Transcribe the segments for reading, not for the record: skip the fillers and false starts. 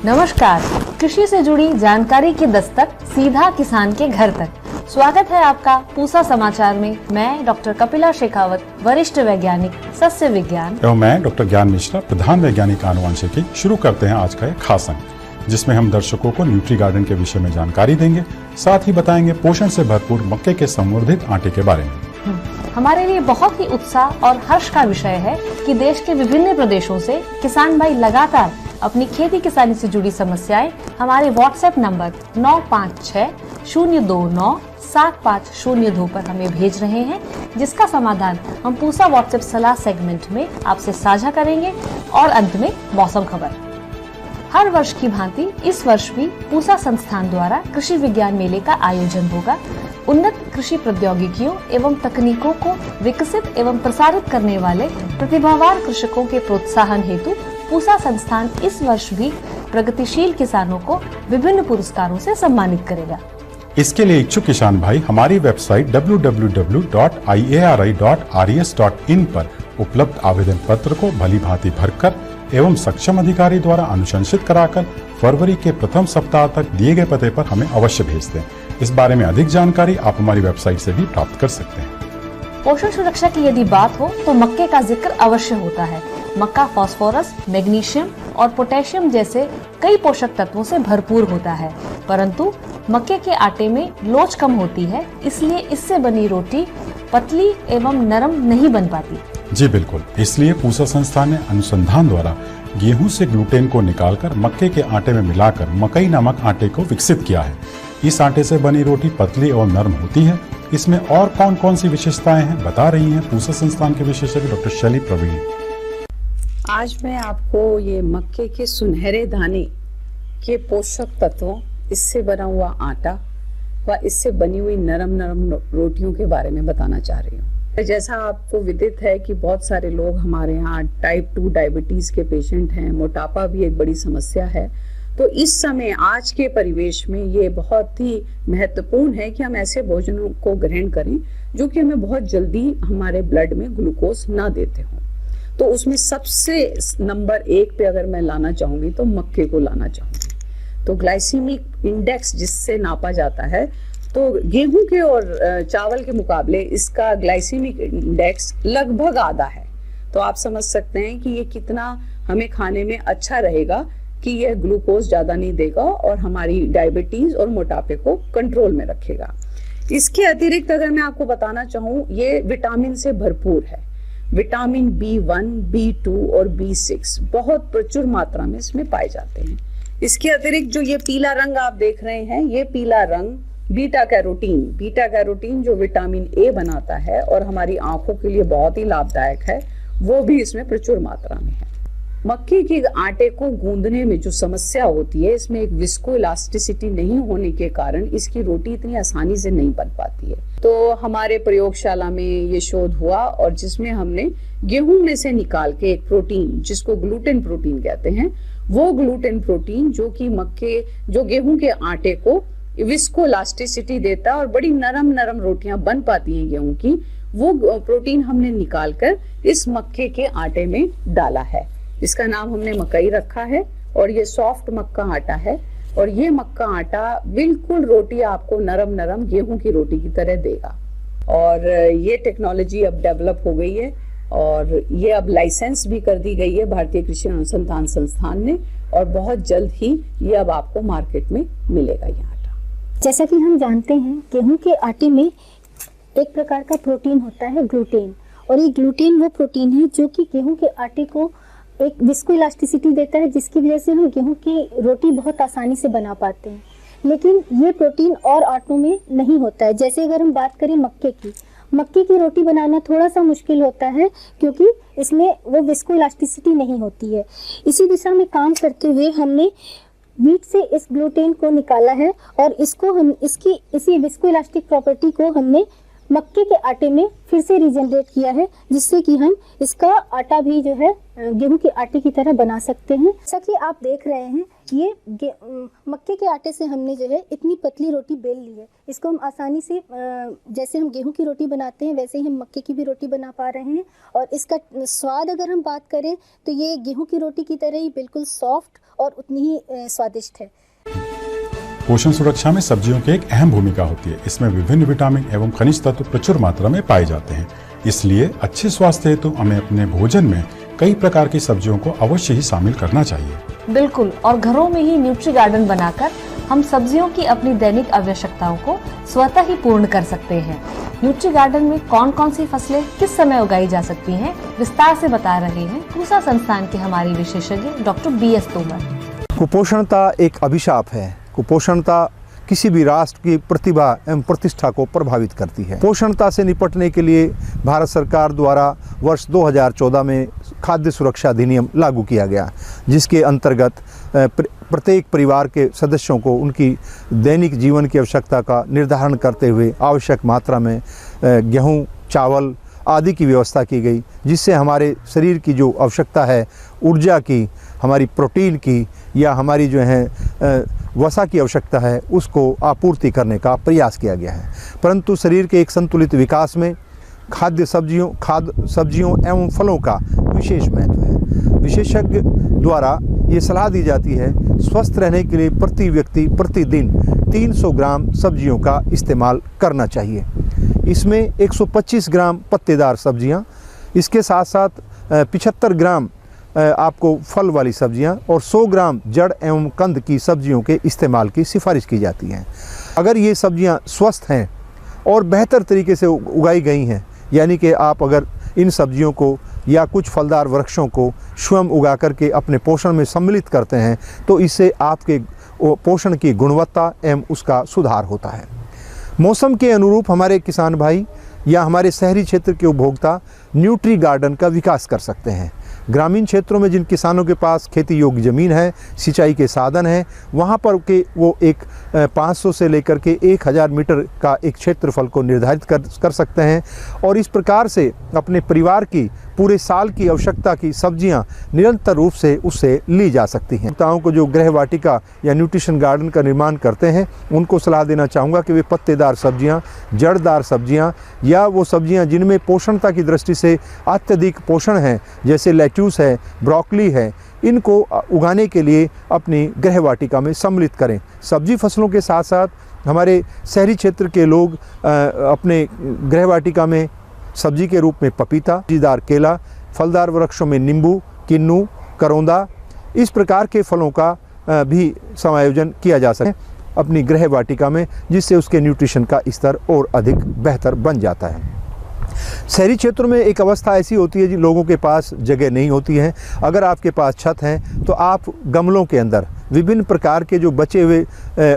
नमस्कार, कृषि से जुड़ी जानकारी की दस्तक सीधा किसान के घर तक। स्वागत है आपका पूसा समाचार में। मैं डॉक्टर कपिला शेखावत, वरिष्ठ वैज्ञानिक सस्य विज्ञान, एवं मैं डॉक्टर ज्ञान मिश्रा, प्रधान वैज्ञानिक आनुवंशिकी। शुरू करते हैं आज का एक खास अंक, जिसमें हम दर्शकों को न्यूट्री गार्डन के विषय में जानकारी देंगे, साथ ही बताएंगे पोषण से भरपूर मक्के के संवर्धित आटे के बारे में। हमारे लिए बहुत ही उत्साह और हर्ष का विषय है कि देश के विभिन्न प्रदेशों से किसान भाई लगातार अपनी खेती किसानी से जुड़ी समस्याएं हमारे व्हाट्सएप नंबर 9560297502 पर हमें भेज रहे हैं, जिसका समाधान हम पूसा व्हाट्सएप सलाह सेगमेंट में आपसे साझा करेंगे। और अंत में मौसम खबर। हर वर्ष की भांति इस वर्ष भी पूसा संस्थान द्वारा कृषि विज्ञान मेले का आयोजन होगा। उन्नत कृषि प्रौद्योगिकियों एवं तकनीकों को विकसित एवं प्रसारित करने वाले प्रतिभावान कृषकों के प्रोत्साहन हेतु पूसा संस्थान इस वर्ष भी प्रगतिशील किसानों को विभिन्न पुरस्कारों से सम्मानित करेगा। इसके लिए इच्छुक किसान भाई हमारी वेबसाइट www.iari.res.in पर उपलब्ध आवेदन पत्र को भलीभांति भरकर एवं सक्षम अधिकारी द्वारा अनुशंसित कराकर फरवरी के प्रथम सप्ताह तक दिए गए पते पर हमें अवश्य भेज दें। इस बारे में अधिक जानकारी आप हमारी वेबसाइट से भी प्राप्त कर सकते हैं। पोषण सुरक्षा की यदि बात हो तो मक्के का जिक्र अवश्य होता है। मक्का फास्फोरस, मैग्नीशियम और पोटेशियम जैसे कई पोषक तत्वों से भरपूर होता है, परंतु मक्के के आटे में लोच कम होती है, इसलिए इससे बनी रोटी पतली एवं नरम नहीं बन पाती। जी बिल्कुल, इसलिए पूसा संस्थान ने अनुसंधान द्वारा गेहूं से ग्लूटेन को निकालकर मक्के के आटे में मिलाकर मकई नामक आटे को विकसित किया है। इस आटे से बनी रोटी पतली और नरम होती है। इसमें और कौन कौन सी विशेषताएं हैं, बता रही हैं पूसा संस्थान के विशेषज्ञ डॉक्टर शैली प्रवीण। आज मैं आपको ये मक्के के सुनहरे दाने के पोषक तत्वों, इससे बना हुआ आटा व इससे बनी हुई नरम नरम रोटियों के बारे में बताना चाह रही हूँ। जैसा आपको विदित है कि बहुत सारे लोग हमारे यहाँ टाइप 2 डायबिटीज के पेशेंट हैं, मोटापा भी एक बड़ी समस्या है। तो इस समय आज के परिवेश में ये बहुत ही महत्वपूर्ण है कि हम ऐसे भोजनों को ग्रहण करें जो कि हमें बहुत जल्दी हमारे ब्लड में ग्लूकोज ना देते हों। तो उसमें सबसे नंबर 1 पे अगर मैं लाना चाहूंगी तो मक्के को लाना चाहूंगी। तो ग्लाइसीमिक इंडेक्स जिससे नापा जाता है, तो गेहूं के और चावल के मुकाबले इसका ग्लाइसीमिक इंडेक्स लगभग आधा है। तो आप समझ सकते हैं कि ये कितना हमें खाने में अच्छा रहेगा कि यह ग्लूकोज ज्यादा नहीं देगा और हमारी डायबिटीज और मोटापे को कंट्रोल में रखेगा। इसके अतिरिक्त अगर मैं आपको बताना चाहूँ, ये विटामिन से भरपूर है। विटामिन B1, B2 और B6 बहुत प्रचुर मात्रा में इसमें पाए जाते हैं। इसके अतिरिक्त जो ये पीला रंग आप देख रहे हैं, ये पीला रंग बीटा कैरोटीन जो विटामिन A बनाता है और हमारी आंखों के लिए बहुत ही लाभदायक है, वो भी इसमें प्रचुर मात्रा में है। मक्के के आटे को गूंदने में जो समस्या होती है, इसमें एक विस्को इलास्टिसिटी नहीं होने के कारण इसकी रोटी इतनी आसानी से नहीं बन पाती है। तो हमारे प्रयोगशाला में ये शोध हुआ और जिसमें हमने गेहूं में से निकाल के एक प्रोटीन, जिसको ग्लूटेन प्रोटीन कहते हैं, वो ग्लूटेन प्रोटीन जो कि जो गेहूं के आटे को विस्को इलास्टिसिटी देता है और बड़ी नरम नरम रोटियां बन पाती हैं गेहूं की, वो प्रोटीन हमने निकाल कर इस मक्के के आटे में डाला है। इसका नाम हमने मकई रखा है और ये सॉफ्ट मक्का आटा है। और ये मक्का आटा बिल्कुल रोटी आपको नरम नरम गेहूं की रोटी की तरह देगा। और ये टेक्नोलॉजी अब डेवलप हो गई है और ये अब लाइसेंस भी कर दी गई है भारतीय कृषि अनुसंधान संस्थान ने, और बहुत जल्द ही ये अब आपको मार्केट में मिलेगा ये आटा। जैसा कि हम जानते हैं, गेहूं के आटे में एक प्रकार का प्रोटीन होता है ग्लूटेन, और ये ग्लूटेन वो प्रोटीन है जो कि गेहूं के आटे को एक विस्को इलास्टिसिटी देता है, जिसकी वजह से हम गेहूं की रोटी बहुत आसानी से बना पाते हैं। लेकिन ये प्रोटीन और आटों में नहीं होता है। जैसे अगर हम बात करें मक्के की रोटी बनाना थोड़ा सा मुश्किल होता है, क्योंकि इसमें वो विस्को इलास्टिसिटी नहीं होती है। इसी दिशा में काम करते हुए हमने वीट से इस ग्लूटेन को निकाला है और इसको हम इसी विस्को इलास्टिक प्रॉपर्टी को हमने मक्के के आटे में फिर से रीजनरेट किया है, जिससे कि हम इसका आटा भी जो है गेहूं के आटे की तरह बना सकते हैं। जैसा कि आप देख रहे हैं, ये मक्के के आटे से हमने जो है इतनी पतली रोटी बेल ली है। इसको हम आसानी से जैसे हम गेहूं की रोटी बनाते हैं वैसे ही हम मक्के की भी रोटी बना पा रहे हैं। और इसका स्वाद अगर हम बात करें तो ये गेहूं की रोटी की तरह ही बिल्कुल सॉफ्ट और उतनी ही स्वादिष्ट है। पोषण सुरक्षा में सब्जियों की एक अहम भूमिका होती है। इसमें विभिन्न विटामिन एवं खनिज तत्व प्रचुर मात्रा में पाए जाते हैं। इसलिए अच्छे स्वास्थ्य हेतु हमें अपने भोजन में कई प्रकार की सब्जियों को अवश्य ही शामिल करना चाहिए। बिल्कुल, और घरों में ही न्यूट्री गार्डन बनाकर हम सब्जियों की अपनी दैनिक आवश्यकताओं को स्वतः ही पूर्ण कर सकते हैं। न्यूट्री गार्डन में कौन कौन सी फसलें किस समय उगाई जा सकती हैं, विस्तार से बता रहे हैं पूसा संस्थान के हमारे विशेषज्ञ डॉक्टर BS तोमर। कुपोषणता एक अभिशाप है। कुपोषणता किसी भी राष्ट्र की प्रतिभा एवं प्रतिष्ठा को प्रभावित करती है। पोषणता से निपटने के लिए भारत सरकार द्वारा वर्ष 2014 में खाद्य सुरक्षा अधिनियम लागू किया गया, जिसके अंतर्गत प्रत्येक परिवार के सदस्यों को उनकी दैनिक जीवन की आवश्यकता का निर्धारण करते हुए आवश्यक मात्रा में गेहूं, चावल आदि की व्यवस्था की गई, जिससे हमारे शरीर की जो आवश्यकता है ऊर्जा की, हमारी प्रोटीन की या हमारी जो है वसा की आवश्यकता है, उसको आपूर्ति करने का प्रयास किया गया है। परंतु शरीर के एक संतुलित विकास में खाद्य सब्जियों एवं फलों का विशेष महत्व है। विशेषज्ञ द्वारा ये सलाह दी जाती है स्वस्थ रहने के लिए प्रति व्यक्ति प्रतिदिन 300 ग्राम सब्जियों का इस्तेमाल करना चाहिए। इसमें 125 ग्राम पत्तेदार सब्जियां, इसके साथ साथ 75 ग्राम आपको फल वाली सब्जियां और 100 ग्राम जड़ एवं कंद की सब्जियों के इस्तेमाल की सिफारिश की जाती है। अगर ये सब्जियां स्वस्थ हैं और बेहतर तरीके से उगाई गई हैं, यानी कि आप अगर इन सब्जियों को या कुछ फलदार वृक्षों को स्वयं उगा करके अपने पोषण में सम्मिलित करते हैं, तो इससे आपके पोषण की गुणवत्ता एवं उसका सुधार होता है। मौसम के अनुरूप हमारे किसान भाई या हमारे शहरी क्षेत्र के उपभोक्ता न्यूट्री गार्डन का विकास कर सकते हैं। ग्रामीण क्षेत्रों में जिन किसानों के पास खेती योग्य ज़मीन है, सिंचाई के साधन हैं, वहाँ पर के वो एक 500 से लेकर के 1000 मीटर का एक क्षेत्रफल को निर्धारित कर सकते हैं और इस प्रकार से अपने परिवार की पूरे साल की आवश्यकता की सब्जियां निरंतर रूप से उससे ली जा सकती हैं। उपभोक्ताओं को जो गृह वाटिका या न्यूट्रिशन गार्डन का निर्माण करते हैं, उनको सलाह देना चाहूँगा कि वे पत्तेदार सब्जियां, जड़दार सब्जियां या वो सब्जियां जिनमें पोषणता की दृष्टि से अत्यधिक पोषण है, जैसे लेट्यूस है, ब्रोकली है, इनको उगाने के लिए अपनी गृह वाटिका में सम्मिलित करें। सब्जी फसलों के साथ साथ हमारे शहरी क्षेत्र के लोग अपने गृह वाटिका में सब्जी के रूप में पपीता, फलीदार केला, फलदार वृक्षों में नींबू, किन्नू, करौंदा, इस प्रकार के फलों का भी समायोजन किया जा सके अपनी गृह वाटिका में, जिससे उसके न्यूट्रिशन का स्तर और अधिक बेहतर बन जाता है। शहरी क्षेत्रों में एक अवस्था ऐसी होती है जिन लोगों के पास जगह नहीं होती है। अगर आपके पास छत है तो आप गमलों के अंदर विभिन्न प्रकार के जो बचे हुए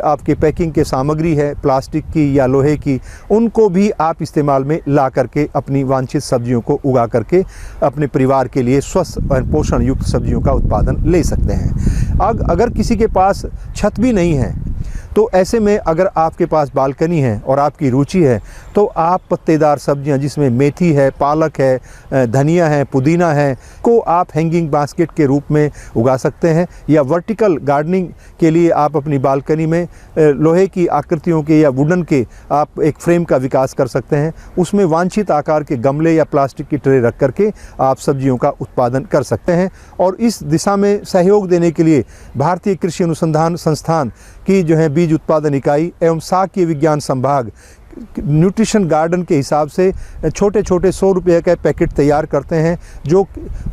आपके पैकिंग के सामग्री है, प्लास्टिक की या लोहे की, उनको भी आप इस्तेमाल में ला करके अपनी वांछित सब्जियों को उगा करके अपने परिवार के लिए स्वस्थ और पोषण युक्त सब्जियों का उत्पादन ले सकते हैं। अगर किसी के पास छत भी नहीं है तो ऐसे में अगर आपके पास बालकनी है और आपकी रुचि है तो आप पत्तेदार सब्जियां जिसमें मेथी है, पालक है, धनिया है, पुदीना है, को आप हैंगिंग बास्केट के रूप में उगा सकते हैं या वर्टिकल गार्डनिंग के लिए आप अपनी बालकनी में लोहे की आकृतियों के या वुडन के आप एक फ्रेम का विकास कर सकते हैं। उसमें वांछित आकार के गमले या प्लास्टिक की ट्रे रख करके आप सब्जियों का उत्पादन कर सकते हैं। और इस दिशा में सहयोग देने के लिए भारतीय कृषि अनुसंधान संस्थान की जो है बीज उत्पादन इकाई एवं साक्य विज्ञान संभाग न्यूट्रिशन गार्डन के हिसाब से छोटे छोटे 100 रुपये का पैकेट तैयार करते हैं, जो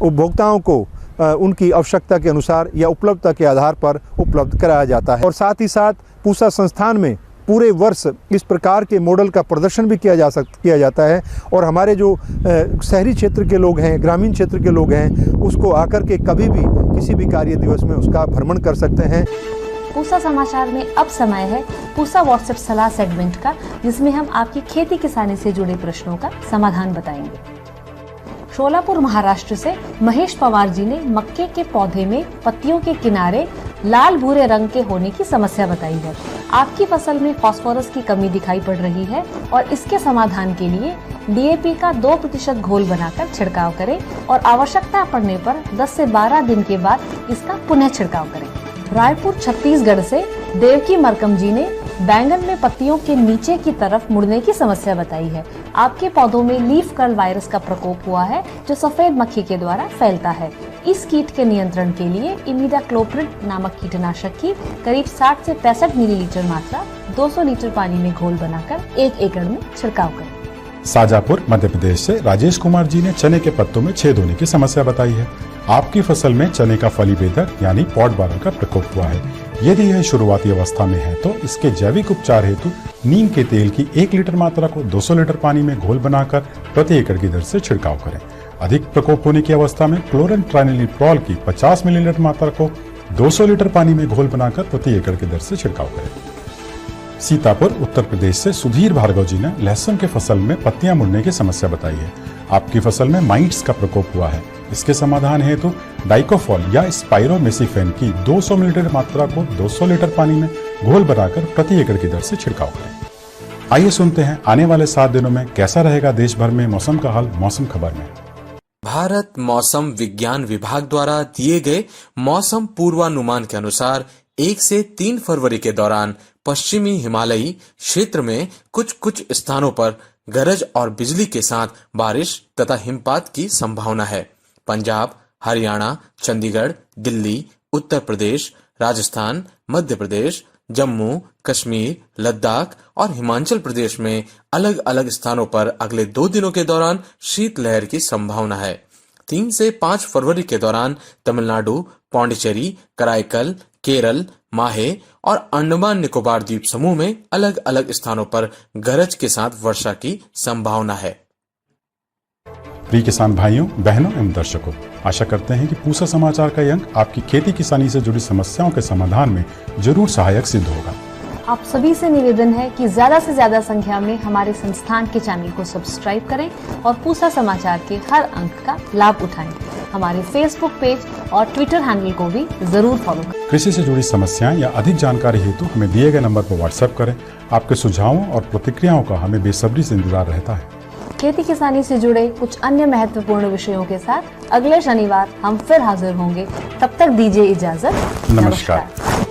उपभोक्ताओं को उनकी आवश्यकता के अनुसार या उपलब्धता के आधार पर उपलब्ध कराया जाता है। और साथ ही साथ पूसा संस्थान में पूरे वर्ष इस प्रकार के मॉडल का प्रदर्शन भी किया जाता है और हमारे जो शहरी क्षेत्र के लोग हैं, ग्रामीण क्षेत्र के लोग हैं, उसको आकर के कभी भी किसी भी कार्य दिवस में उसका भ्रमण कर सकते हैं। पूसा समाचार में अब समय है पूसा व्हाट्सएप सलाह सेगमेंट का, जिसमें हम आपकी खेती किसानी से जुड़े प्रश्नों का समाधान बताएंगे। शोलापुर महाराष्ट्र से महेश पवार जी ने मक्के के पौधे में पत्तियों के किनारे लाल भूरे रंग के होने की समस्या बताई है। आपकी फसल में फास्फोरस की कमी दिखाई पड़ रही है और इसके समाधान के लिए DAP का 2% घोल बनाकर छिड़काव करें और आवश्यकता पड़ने पर 10 से 12 दिन के बाद इसका पुनः छिड़काव करें। रायपुर छत्तीसगढ़ से देवकी मरकम जी ने बैंगन में पत्तियों के नीचे की तरफ मुड़ने की समस्या बताई है। आपके पौधों में लीफ कर्ल वायरस का प्रकोप हुआ है जो सफेद मक्खी के द्वारा फैलता है। इस कीट के नियंत्रण के लिए इमिडाक्लोप्रिड नामक कीटनाशक की करीब 60 से 65 मिलीलीटर मात्रा 200 लीटर पानी में घोल बनाकर 1 एकड़ में छिड़काव करें। शाजापुर मध्य प्रदेश से राजेश कुमार जी ने चने के पत्तों में छेद होने की समस्या बताई है। आपकी फसल में चने का फली बेधक यानी पॉट बारर का प्रकोप हुआ है। यदि यह शुरुआती अवस्था में है तो इसके जैविक उपचार हेतु नीम के तेल की 1 लीटर मात्रा को 200 लीटर पानी में घोल बनाकर प्रति एकड़ की दर से छिड़काव करें। अधिक प्रकोप होने की अवस्था में क्लोरेंट्रानिलिप्रॉल की 50 मिलीलीटर मात्रा को 200 लीटर पानी में घोल बनाकर प्रति एकड़ की दर से छिड़काव करें। सीतापुर उत्तर प्रदेश से सुधीर भार्गव जी ने लहसुन के फसल में पत्तियां मुड़ने की समस्या बताई है। आपकी फसल में माइट्स का प्रकोप हुआ है। इसके समाधान हेतु डाइकोफॉल या स्पाइरोमेसिफेन की 200 मिलीलीटर मात्रा को 200 लीटर पानी में घोल बनाकर प्रति एकड़ की दर से छिड़काव करें। आइए सुनते हैं आने वाले 7 दिनों में कैसा रहेगा देश भर में मौसम का हाल मौसम खबर में। भारत मौसम विज्ञान विभाग द्वारा दिए गए मौसम पूर्वानुमान के अनुसार 1 से 3 फरवरी के दौरान पश्चिमी हिमालयी क्षेत्र में कुछ स्थानों पर गरज और बिजली के साथ बारिश तथा हिमपात की संभावना है। पंजाब, हरियाणा, चंडीगढ़, दिल्ली, उत्तर प्रदेश, राजस्थान, मध्य प्रदेश, जम्मू, कश्मीर, लद्दाख और हिमाचल प्रदेश में अलग अलग स्थानों पर अगले 2 दिनों के दौरान शीतलहर की संभावना है। 3 से 5 फरवरी के दौरान तमिलनाडु, पौंडीचेरी, कराईकल, केरल, माहे और अंडमान निकोबार द्वीप समूह में अलग अलग स्थानों पर गरज के साथ वर्षा की संभावना है। प्रिय किसान भाइयों, बहनों एवं दर्शकों, आशा करते हैं कि पूसा समाचार का ये अंक आपकी खेती किसानी से जुड़ी समस्याओं के समाधान में जरूर सहायक सिद्ध होगा। आप सभी से निवेदन है कि ज्यादा से ज्यादा संख्या में हमारे संस्थान के चैनल को सब्सक्राइब करें और पूसा समाचार के हर अंक का लाभ उठाएं। हमारे फेसबुक पेज और ट्विटर हैंडल को भी जरूर फॉलो करें। कृषि से जुड़ी समस्याएं या अधिक जानकारी हेतु हमें दिए गए नंबर पर व्हाट्सएप करें। आपके सुझावों और प्रतिक्रियाओं का हमें बेसब्री से इंतजार रहता है। खेती किसानी से जुड़े कुछ अन्य महत्वपूर्ण विषयों के साथ अगले शनिवार हम फिर हाजिर होंगे। तब तक दीजिए इजाजत। नमस्कार।